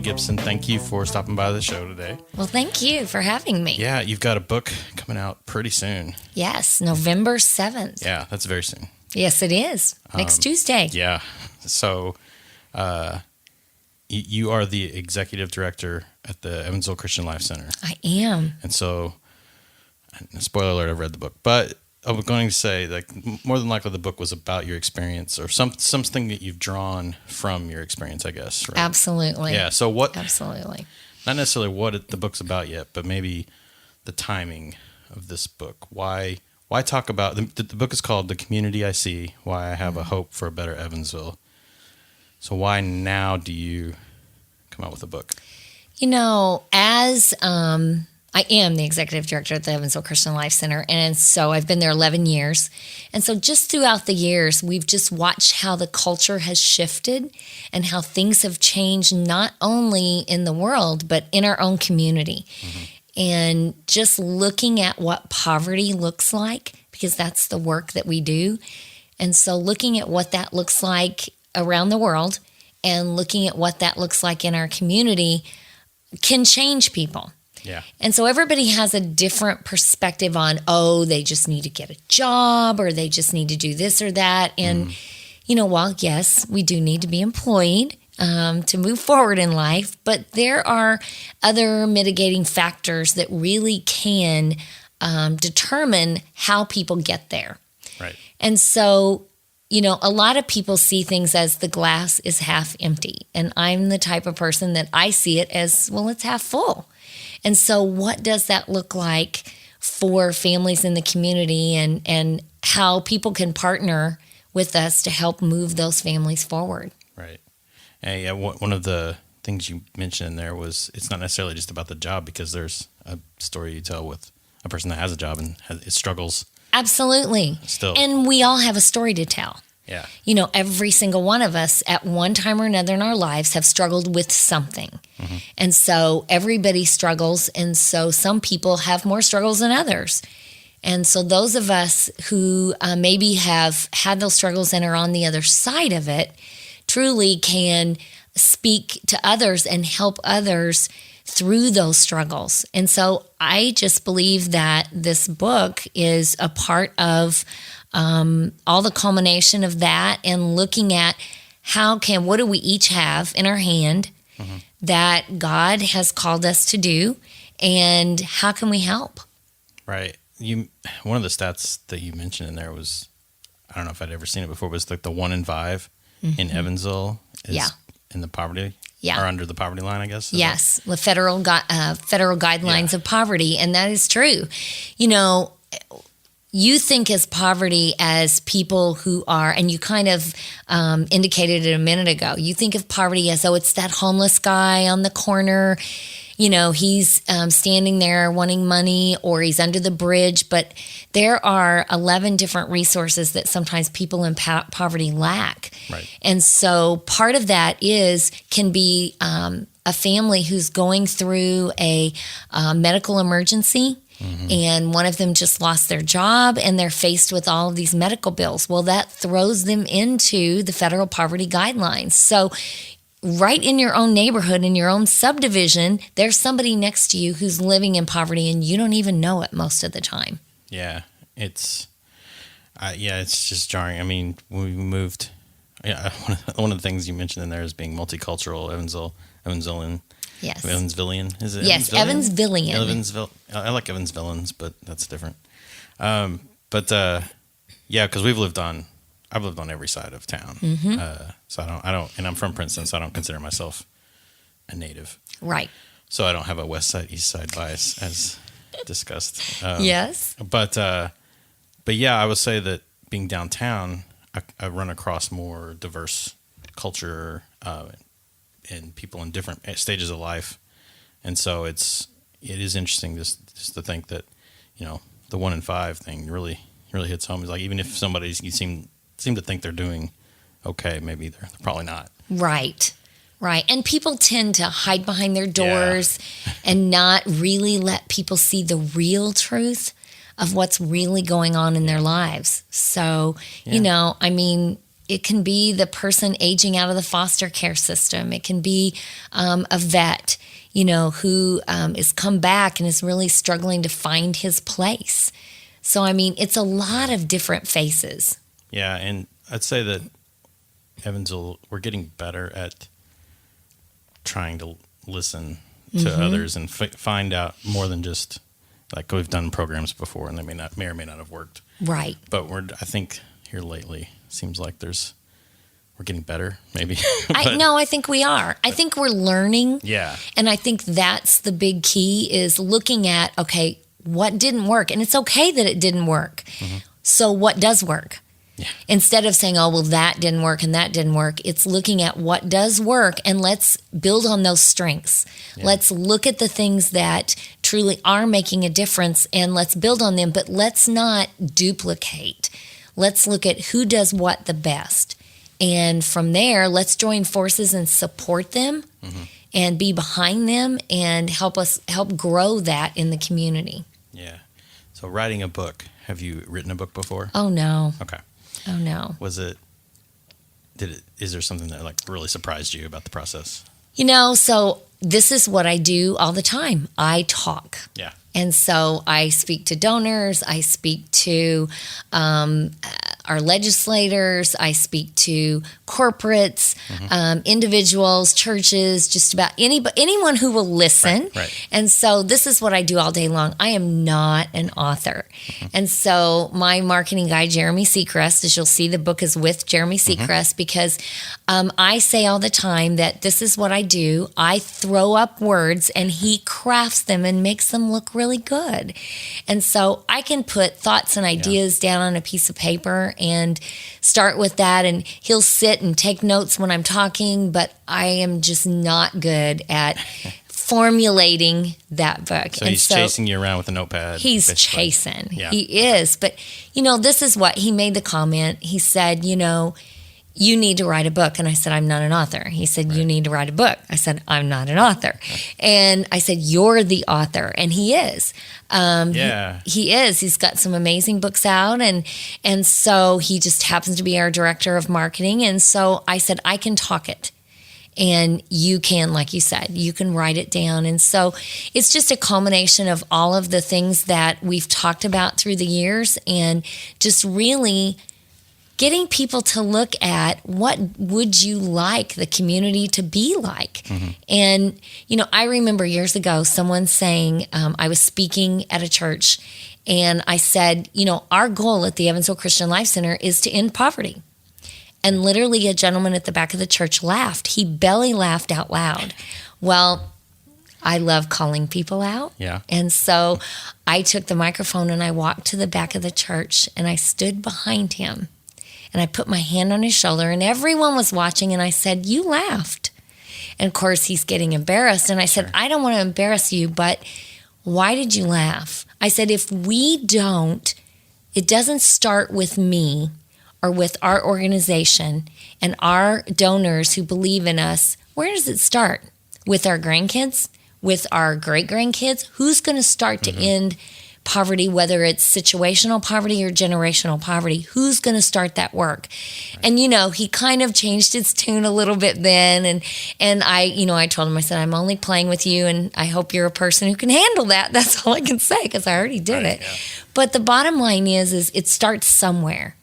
Gibson, thank you for stopping by the show today. Well, thank you for having me. Yeah, you've got a book coming out pretty soon. Yes, November 7th. Yeah, that's very soon. Yes, it is. Next Tuesday. Yeah. So you are the executive director at the Evansville Christian Life Center. I am. And so, spoiler alert, I've read the book. But I was going to say, like, more than likely the book was about your experience or something that you've drawn from your experience, I guess. Right? Absolutely. Yeah. So what? Absolutely. Not necessarily what the book's about yet, but maybe the timing of this book. Why talk about the book is called "The Community I See: Why I Have a Hope for a Better Evansville." So why now do you come out with a book? You know, as I am the executive director at the Evansville Christian Life Center, and so I've been there 11 years. And so just throughout the years, we've just watched how the culture has shifted and how things have changed, not only in the world, but in our own community. Mm-hmm. And just looking at what poverty looks like, because that's the work that we do. And so looking at what that looks like around the world and looking at what that looks like in our community can change people. Yeah. And so everybody has a different perspective on, they just need to get a job or they just need to do this or that. And, while yes, we do need to be employed to move forward in life, but there are other mitigating factors that really can determine how people get there. Right. And so, a lot of people see things as the glass is half empty. And I'm the type of person that I see it as, well, it's half full. And so what does that look like for families in the community and how people can partner with us to help move those families forward? Right. And yeah, one of the things you mentioned in there was it's not necessarily just about the job, because there's a story you tell with a person that has a job and it struggles. Absolutely. Still. And we all have a story to tell. Yeah. Every single one of us at one time or another in our lives have struggled with something. Mm-hmm. And so everybody struggles. And so some people have more struggles than others. And so those of us who maybe have had those struggles and are on the other side of it truly can speak to others and help others through those struggles. And so I just believe that this book is a part of all the culmination of that, and looking at what do we each have in our hand that God has called us to do, and how can we help? Right. One of the stats that you mentioned in there was, I don't know if I'd ever seen it before, was like the 1 in 5 in Evansville is in the poverty. Yeah. Or under the poverty line, I guess. Yes, the federal guidelines of poverty, and that is true. You think as poverty as people who are, and you kind of indicated it a minute ago, you think of poverty as, it's that homeless guy on the corner. He's standing there wanting money, or he's under the bridge. But there are 11 different resources that sometimes people in poverty lack. Right. And so part of that can be a family who's going through a medical emergency. Mm-hmm. And one of them just lost their job and they're faced with all of these medical bills. Well, that throws them into the federal poverty guidelines. So right in your own neighborhood, in your own subdivision, there's somebody next to you who's living in poverty and you don't even know it most of the time. Yeah, it's just jarring. I mean, when we moved, one of the things you mentioned in there is being multicultural, Evansvillian. Yes. Evansvillian, is it? Yes, Evansvillian. Evansville. I like Evansvillians, but that's different. Because I've lived on every side of town. Mm-hmm. So I don't, and I'm from Princeton, so I don't consider myself a native. Right. So I don't have a west side, east side bias, as discussed. Yes. But yeah, I would say that being downtown, I run across more diverse culture, and people in different stages of life. And so it is interesting just to think that, the 1 in 5 thing really hits home. It's like, even if you seem to think they're doing okay, maybe they're probably not. Right. And people tend to hide behind their doors and not really let people see the real truth of what's really going on in their lives. So, it can be the person aging out of the foster care system. It can be a vet, who is come back and is really struggling to find his place. So, I mean, it's a lot of different faces. Yeah, and I'd say that Evansville, we're getting better at trying to listen to others and find out more than just, like, we've done programs before and they may or may not have worked. Right. But I think here lately, seems like we're getting better, maybe. I think we are. I think we're learning. Yeah. And I think that's the big key, is looking at, okay, what didn't work? And it's okay that it didn't work. Mm-hmm. So what does work? Yeah. Instead of saying, oh, well, that didn't work and that didn't work, it's looking at what does work and let's build on those strengths. Yeah. Let's look at the things that truly are making a difference and let's build on them, but let's not duplicate. Let's look at who does what the best. And from there, let's join forces and support them and be behind them and help grow that in the community. Yeah. So writing a book. Have you written a book before? Oh, no. Okay. Oh, no. Is there something that, like, really surprised you about the process? So this is what I do all the time. I talk. Yeah. And so I speak to donors, I speak to our legislators, I speak to corporates, individuals, churches, just about anyone who will listen. Right. And so this is what I do all day long. I am not an author. And so my marketing guy, Jeremy Seacrest, as you'll see, the book is with Jeremy Seacrest, because I say all the time that this is what I do. I throw up words and he crafts them and makes them look really good. And so I can put thoughts and ideas down on a piece of paper and start with that, and he'll sit and take notes when I'm talking, but I am just not good at formulating that book. So he's chasing you around with a notepad. He's basically chasing. Yeah. He is. But, this is what he made the comment. He said, you need to write a book. And I said, I'm not an author. He said, you need to write a book. I said, I'm not an author. And I said, you're the author. And he is. He is. He's got some amazing books out. And so he just happens to be our director of marketing. And so I said, I can talk it. And you can, like you said, you can write it down. And so it's just a culmination of all of the things that we've talked about through the years, and just really getting people to look at what would you like the community to be like. And, I remember years ago someone saying, I was speaking at a church, and I said, our goal at the Evansville Christian Life Center is to end poverty. And literally a gentleman at the back of the church laughed. He belly laughed out loud. Well, I love calling people out. Yeah. And so I took the microphone and I walked to the back of the church and I stood behind him and I put my hand on his shoulder, and everyone was watching, and I said, you laughed. And of course he's getting embarrassed. And I said, I don't want to embarrass you, but why did you laugh? I said, it doesn't start with me or with our organization and our donors who believe in us. Where does it start? With our grandkids? With our great-grandkids? Who's going to start to end poverty, whether it's situational poverty or generational poverty? Who's going to start that work? Right. And, he kind of changed his tune a little bit then. And I told him, I said, I'm only playing with you, and I hope you're a person who can handle that. That's all I can say, because I already did it. Yeah. But the bottom line is it starts somewhere.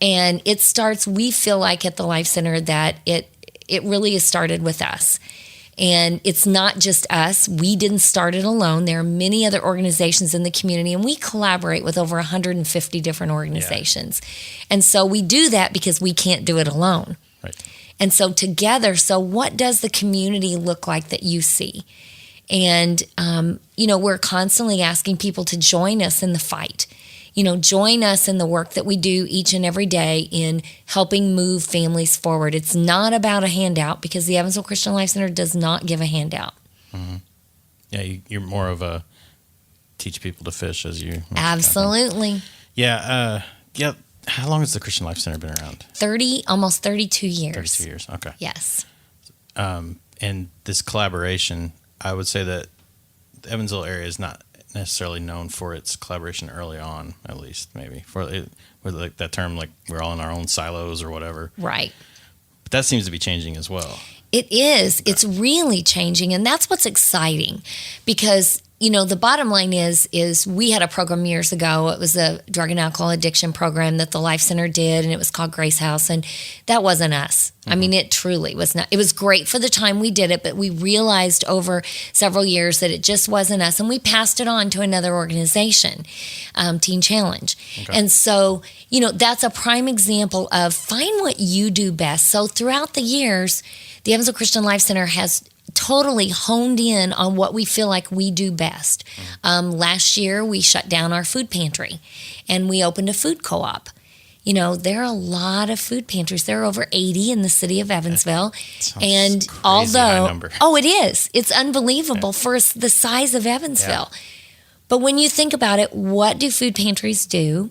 And it starts, we feel like at the Life Center that it really has started with us. And it's not just us. We didn't start it alone. There are many other organizations in the community, and we collaborate with over 150 different organizations. Yeah. And so we do that because we can't do it alone. Right. And so together, what does the community look like that you see? And, we're constantly asking people to join us in the fight. Join us in the work that we do each and every day in helping move families forward. It's not about a handout, because the Evansville Christian Life Center does not give a handout. Mm-hmm. Yeah, you're more of a teach people to fish, as you mentioned. Absolutely. Yeah. How long has the Christian Life Center been around? Almost 32 years. 32 years. Okay. Yes. And this collaboration, I would say that the Evansville area is not necessarily known for its collaboration early on, at least maybe for it, with like that term, like we're all in our own silos or whatever. Right. But that seems to be changing as well. It is. It's really changing, and that's what's exciting, because the bottom line is we had a program years ago. It was a drug and alcohol addiction program that the Life Center did, and it was called Grace House, and that wasn't us. I mean, it truly was not. It was great for the time we did it, but we realized over several years that it just wasn't us, and we passed it on to another organization, Teen Challenge. Okay. And so, that's a prime example of find what you do best. So throughout the years, the Evansville Christian Life Center has totally honed in on what we feel like we do best. Last year, we shut down our food pantry and we opened a food co-op. There are a lot of food pantries. There are over 80 in the city of Evansville. And although, it is. It's unbelievable for the size of Evansville. Yeah. But when you think about it, what do food pantries do?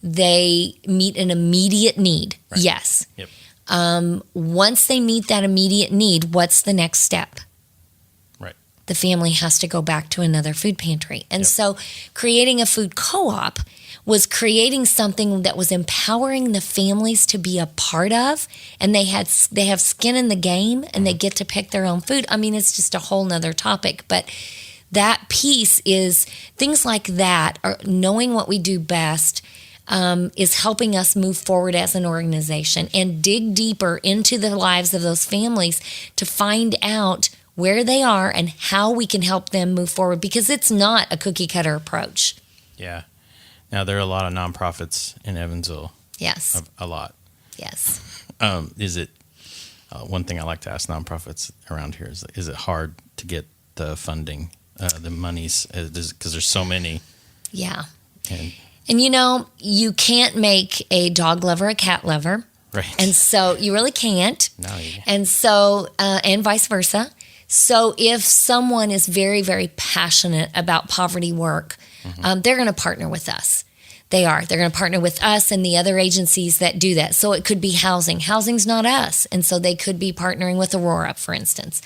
They meet an immediate need. Right. Yes. Yep. Once they meet that immediate need, what's the next step? Right. The family has to go back to another food pantry. And so creating a food co-op was creating something that was empowering the families to be a part of, and they have skin in the game, and they get to pick their own food. I mean, it's just a whole nother topic, but that piece is things like that, are knowing what we do best, is helping us move forward as an organization and dig deeper into the lives of those families to find out where they are and how we can help them move forward, because it's not a cookie cutter approach. Yeah. Now, there are a lot of nonprofits in Evansville. Yes. A lot. Yes. Is it, one thing I like to ask nonprofits around here is it hard to get the funding, the monies, because there's so many? Yeah. And you can't make a dog lover a cat lover. Right. And so you really can't. No, you can't. And so, and vice versa. So if someone is very, very passionate about poverty work, they're going to partner with us. They are. They're going to partner with us and the other agencies that do that. So it could be housing. Housing's not us. And so they could be partnering with Aurora, for instance.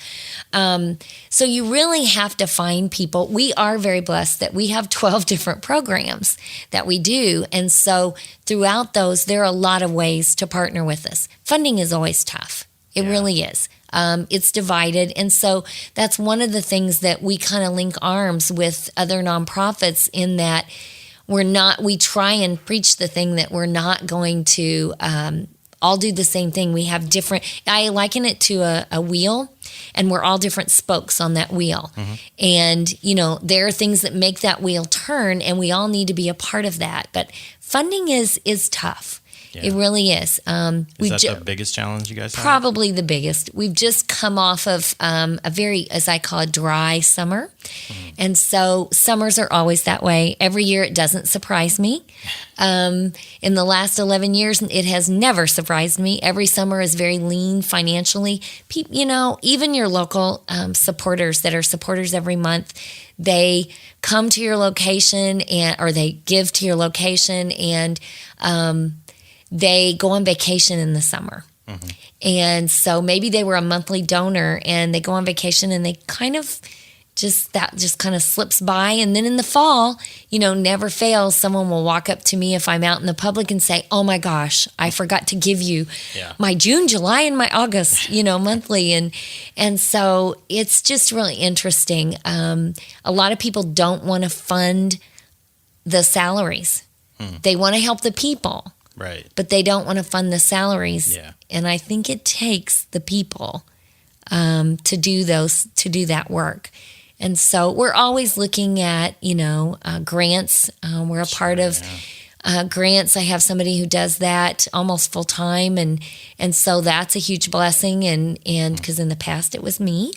So you really have to find people. We are very blessed that we have 12 different programs that we do. And so throughout those, there are a lot of ways to partner with us. Funding is always tough. It really is. It's divided. And so that's one of the things that we kind of link arms with other nonprofits in that we try and preach the thing that we're not going to all do the same thing. We have different, I liken it to a wheel, and we're all different spokes on that wheel. And, there are things that make that wheel turn, and we all need to be a part of that. But funding is tough. Yeah. It really is. Is that the biggest challenge you guys have? Probably the biggest. We've just come off of a very, as I call it, dry summer. And so summers are always that way. Every year it doesn't surprise me. In the last 11 years, it has never surprised me. Every summer is very lean financially. Even your local supporters that are supporters every month, they come to your location or they give to your location, and they go on vacation in the summer. And so maybe they were a monthly donor and they go on vacation, and they kind of just kind of slips by. And then in the fall, never fails, someone will walk up to me if I'm out in the public and say, "Oh my gosh, I forgot to give you my June, July, and my August, monthly." And so it's just really interesting. A lot of people don't want to fund the salaries. They want to help the people. Right. But they don't want to fund the salaries. Yeah. And I think it takes the people to do that work. And so we're always looking at, grants. We're a part of grants. I have somebody who does that almost full time. And so that's a huge blessing. And because in the past it was me.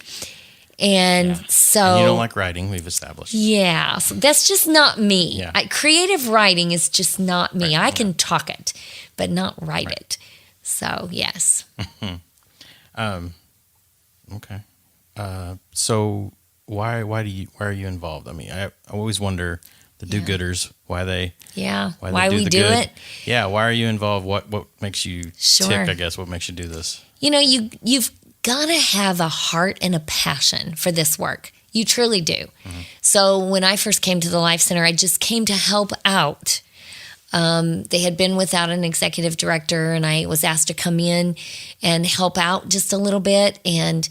And so... And you don't like writing, we've established. Yeah. So that's just not me. Yeah. Creative writing is just not me. Right. I can talk it, but not write it. So, yes. Okay. So why are you involved? I mean, I always wonder, the do-gooders, why we do it. Yeah, why are you involved? What makes you tick, I guess? What makes you do this? You've got to have a heart and a passion for this work. You truly do. So when I first came to the Life Center, I just came to help out. They had been without an executive director, and I was asked to come in and help out just a little bit. And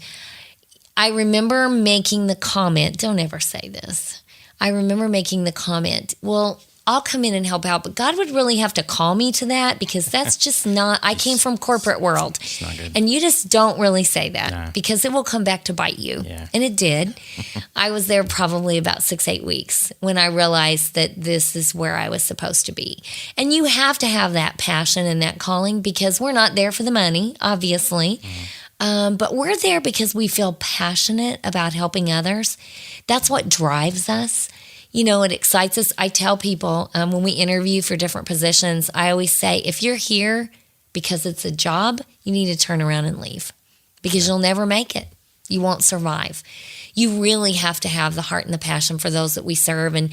I remember making the comment, don't ever say this. I remember making the comment, well, I'll come in and help out, but God would really have to call me to that, because that's just not, I came from corporate world. It's not good. And you just don't really say that because it will come back to bite you. Yeah. And it did. I was there probably about 6-8 weeks when I realized that this is where I was supposed to be. And you have to have that passion and that calling, because we're not there for the money, obviously. But we're there because we feel passionate about helping others. That's what drives us. You know, it excites us. I tell people when we interview for different positions, I always say, if you're here because it's a job, you need to turn around and leave, because you'll never make it. You won't survive. You really have to have the heart and the passion for those that we serve, and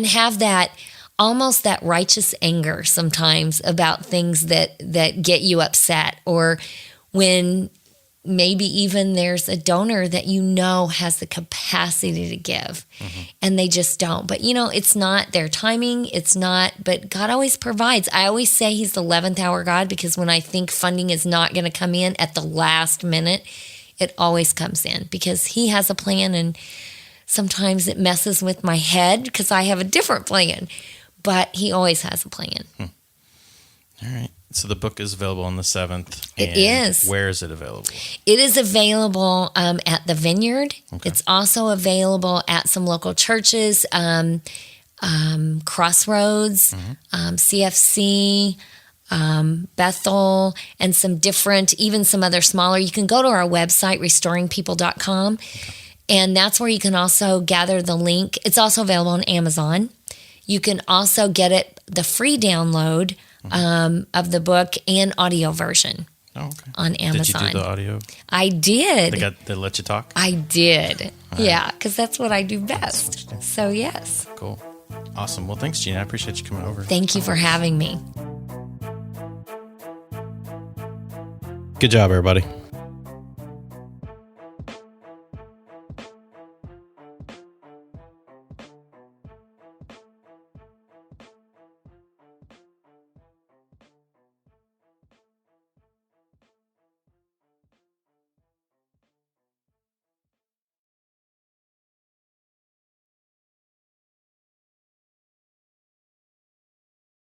have that, almost that righteous anger sometimes about things that get you upset, or when maybe even there's a donor that you know has the capacity to give and they just don't. But, you know, it's not their timing. It's not, but God always provides. I always say he's the 11th hour God, because when I think funding is not going to come in at the last minute, it always comes in, because he has a plan. And sometimes it messes with my head because I have a different plan, but he always has a plan. All right. So the book is available on the 7th. It is. Where is it available? It is available at the Vineyard. Okay. It's also available at some local churches, Crossroads, CFC, Bethel, and some different, even some other smaller. You can go to our website, restoringpeople.com, and that's where you can also gather the link. It's also available on Amazon. You can also get it, the free download of the book and audio version on Amazon. Did you do the audio? I did. They let you talk? I did. Right. Yeah, because that's what I do best. So, yes. Cool. Awesome. Well, thanks, Gina. I appreciate you coming over. Thank you for having me. Good job, everybody.